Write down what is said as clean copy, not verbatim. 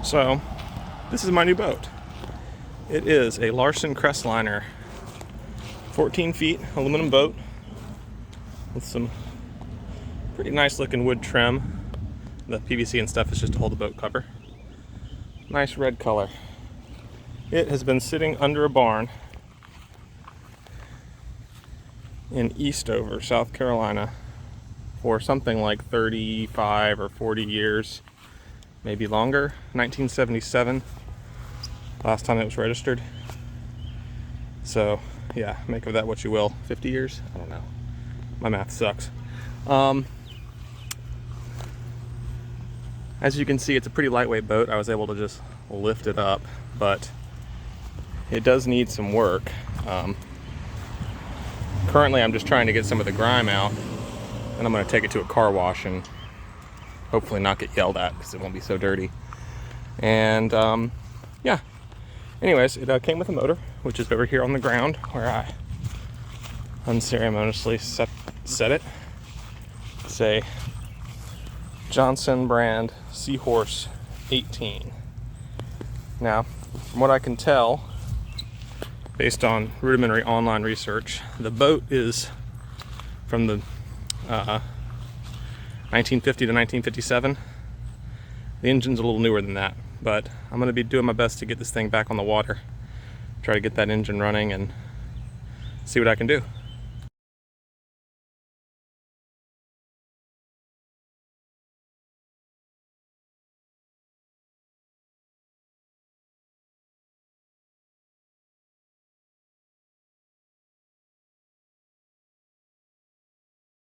So, this is my new boat. It is a Larson Crestliner 14 feet aluminum boat with some pretty nice looking wood trim. The PVC and stuff is just to hold the boat cover. Nice red color. It has been sitting under a barn in Eastover, South Carolina for something like 35 or 40 years, maybe longer. 1977, last time it was registered. So yeah, make of that what you will. 50 years? I don't know. My math sucks. As you can see, it's a pretty lightweight boat. I was able to just lift it up, but it does need some work. Currently, I'm just trying to get some of the grime out, and I'm going to take it to a car wash and hopefully not get yelled at because it won't be so dirty. And yeah, anyways, it came with a motor, which is over here on the ground where I unceremoniously set it. It's a Johnson brand Seahorse 18. Now, from what I can tell, based on rudimentary online research, the boat is from the 1950 to 1957. The engine's a little newer than that, but I'm going to be doing my best to get this thing back on the water, try to get that engine running and see what I can do.